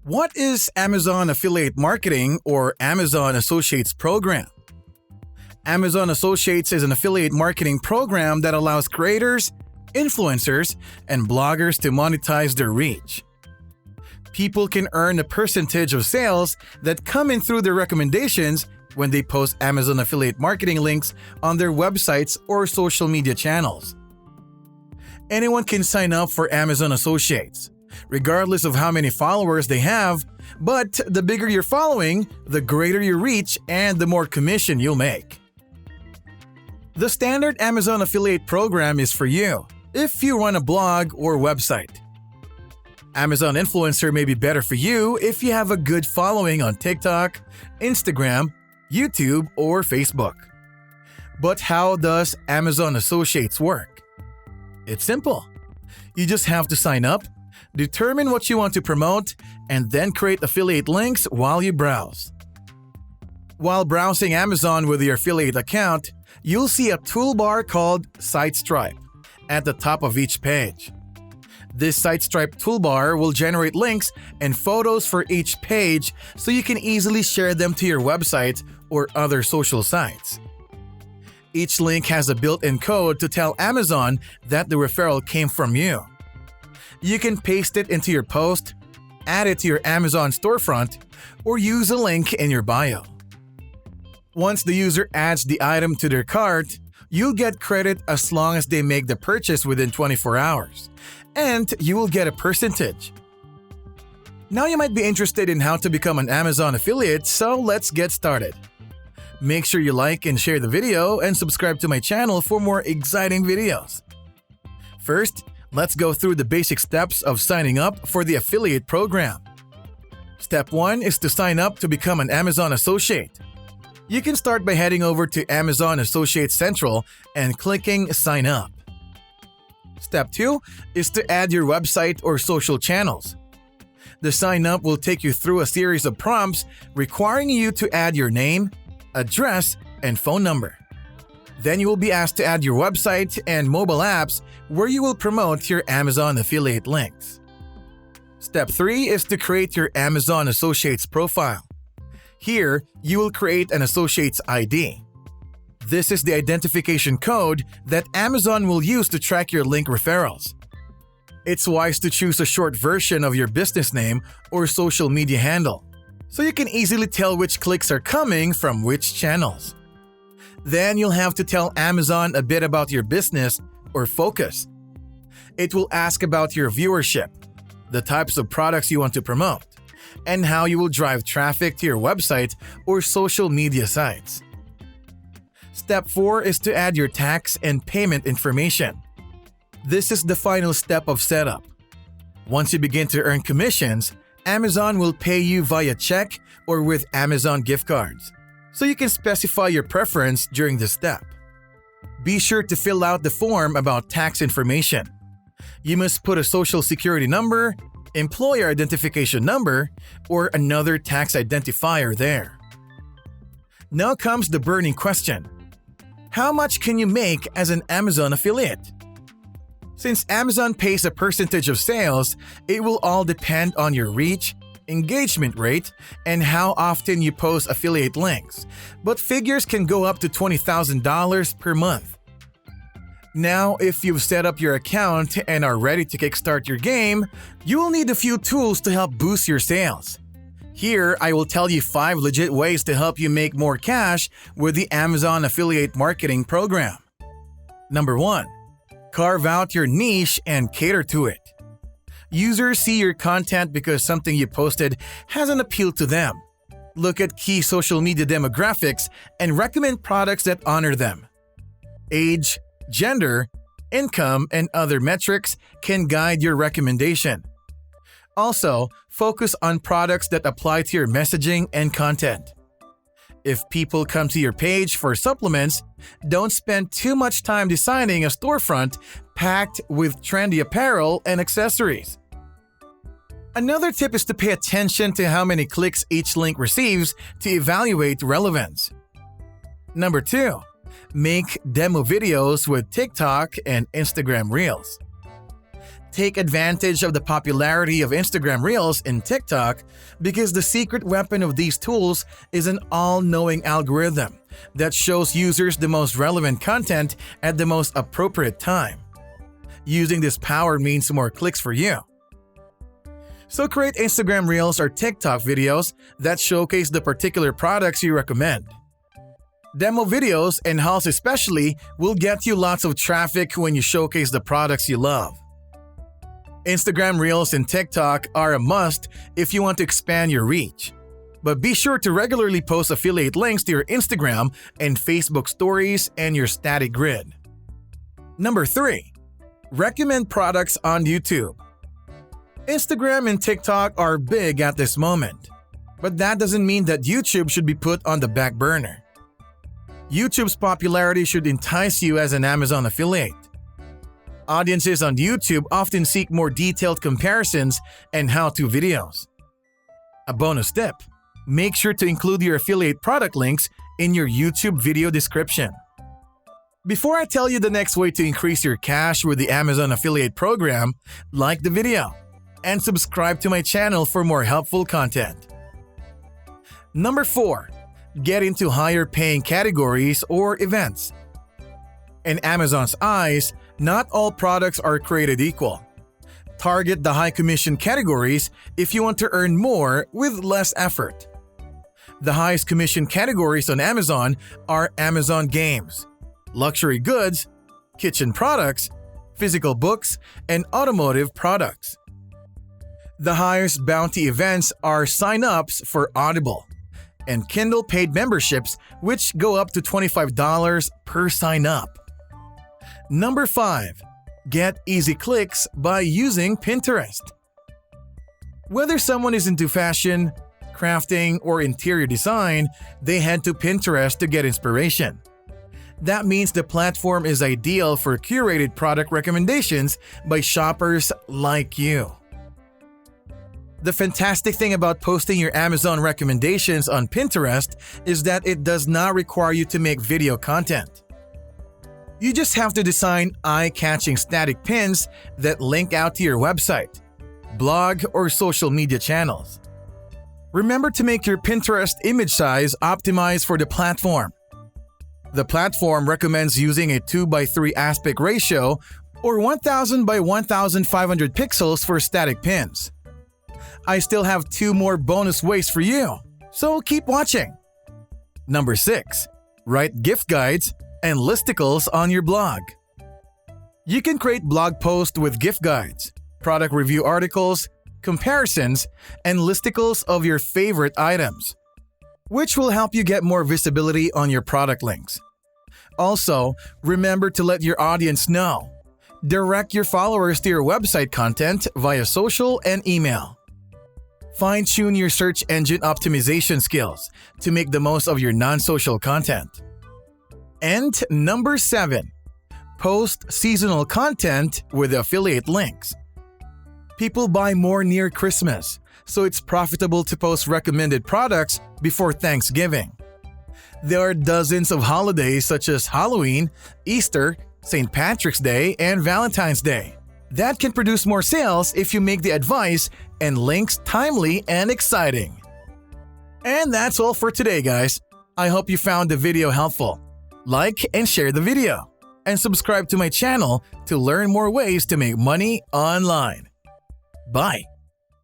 What is Amazon Affiliate Marketing or Amazon Associates program? Amazon Associates is an affiliate marketing program that allows creators, influencers, and bloggers to monetize their reach. People can earn a percentage of sales that come in through their recommendations when they post Amazon affiliate marketing links on their websites or social media channels. Anyone can sign up for Amazon Associates, regardless of how many followers they have, but the bigger your following, the greater your reach and the more commission you'll make. The standard Amazon affiliate program is for you if you run a blog or website. Amazon Influencer may be better for you if you have a good following on TikTok, Instagram, YouTube, or Facebook. But how does Amazon Associates work? It's simple. You just have to sign up, determine what you want to promote, and then create affiliate links while you browse. While browsing Amazon with your affiliate account, you'll see a toolbar called Site Stripe at the top of each page. This Site Stripe toolbar will generate links and photos for each page so you can easily share them to your website or other social sites. Each link has a built-in code to tell Amazon that the referral came from you. You can paste it into your post, add it to your Amazon storefront, or use a link in your bio. Once the user adds the item to their cart, you'll get credit as long as they make the purchase within 24 hours, and you will get a percentage. Now you might be interested in how to become an Amazon affiliate, so let's get started. Make sure you like and share the video and subscribe to my channel for more exciting videos. First, let's go through the basic steps of signing up for the affiliate program. Step 1 is to sign up to become an Amazon associate. You can start by heading over to Amazon Associates Central and clicking Sign Up. Step 2 is to add your website or social channels. The sign up will take you through a series of prompts requiring you to add your name, address, and phone number. Then you will be asked to add your website and mobile apps where you will promote your Amazon affiliate links. Step 3 is to create your Amazon Associates profile. Here, you will create an Associates ID. This is the identification code that Amazon will use to track your link referrals. It's wise to choose a short version of your business name or social media handle, so you can easily tell which clicks are coming from which channels. Then you'll have to tell Amazon a bit about your business or focus. It will ask about your viewership, the types of products you want to promote, and how you will drive traffic to your website or social media sites. Step 4 is to add your tax and payment information. This is the final step of setup. Once you begin to earn commissions, Amazon will pay you via check or with Amazon gift cards, so you can specify your preference during this step. Be sure to fill out the form about tax information. You must put a social security number, employer identification number, or another tax identifier there. Now comes the burning question. How much can you make as an Amazon affiliate? Since Amazon pays a percentage of sales, it will all depend on your reach, engagement rate, and how often you post affiliate links, but figures can go up to $20,000 per month. Now, if you've set up your account and are ready to kickstart your game, you will need a few tools to help boost your sales. Here, I will tell you 5 legit ways to help you make more cash with the Amazon Affiliate Marketing Program. Number 1. Carve out your niche and cater to it. Users see your content because something you posted has an appeal to them. Look at key social media demographics and recommend products that honor them. Age, gender, income, and other metrics can guide your recommendation. Also, focus on products that apply to your messaging and content. If people come to your page for supplements, don't spend too much time designing a storefront packed with trendy apparel and accessories. Another tip is to pay attention to how many clicks each link receives to evaluate relevance. Number 2. Make demo videos with TikTok and Instagram Reels. Take advantage of the popularity of Instagram Reels and TikTok because the secret weapon of these tools is an all-knowing algorithm that shows users the most relevant content at the most appropriate time. Using this power means more clicks for you. So create Instagram Reels or TikTok videos that showcase the particular products you recommend. Demo videos and hauls especially will get you lots of traffic when you showcase the products you love. Instagram Reels and TikTok are a must if you want to expand your reach. But be sure to regularly post affiliate links to your Instagram and Facebook stories and your static grid. Number 3. Recommend products on YouTube. Instagram and TikTok are big at this moment, but that doesn't mean that YouTube should be put on the back burner. YouTube's popularity should entice you as an Amazon affiliate. Audiences on YouTube often seek more detailed comparisons and how-to videos. A bonus tip: make sure to include your affiliate product links in your YouTube video description. Before I tell you the next way to increase your cash with the Amazon affiliate program, like the video and subscribe to my channel for more helpful content. Number 4. Get into higher paying categories or events. In Amazon's eyes, not all products are created equal. Target the high commission categories if you want to earn more with less effort. The highest commission categories on Amazon are Amazon Games, luxury goods, kitchen products, physical books, and automotive products. The highest bounty events are sign-ups for Audible and Kindle paid memberships, which go up to $25 per sign-up. Number 5. Get easy clicks by using Pinterest. Whether someone is into fashion, crafting, or interior design, they head to Pinterest to get inspiration. That means the platform is ideal for curated product recommendations by shoppers like you. The fantastic thing about posting your Amazon recommendations on Pinterest is that it does not require you to make video content. You just have to design eye-catching static pins that link out to your website, blog, or social media channels. Remember to make your Pinterest image size optimized for the platform. The platform recommends using a 2:3 aspect ratio or 1000 by 1500 pixels for static pins. I still have 2 more bonus ways for you, so keep watching. Number 6. Write gift guides and listicles on your blog. You can create blog posts with gift guides, product review articles, comparisons, and listicles of your favorite items, which will help you get more visibility on your product links. Also, remember to let your audience know. Direct your followers to your website content via social and email. Fine-tune your search engine optimization skills to make the most of your non-social content. And number 7. Post seasonal content with affiliate links. People buy more near Christmas, so it's profitable to post recommended products before Thanksgiving. There are dozens of holidays such as Halloween, Easter, St. Patrick's Day, and Valentine's Day that can produce more sales if you make the advice and links timely and exciting. And that's all for today, guys. I hope you found the video helpful. Like and share the video, and subscribe to my channel to learn more ways to make money online. Bye.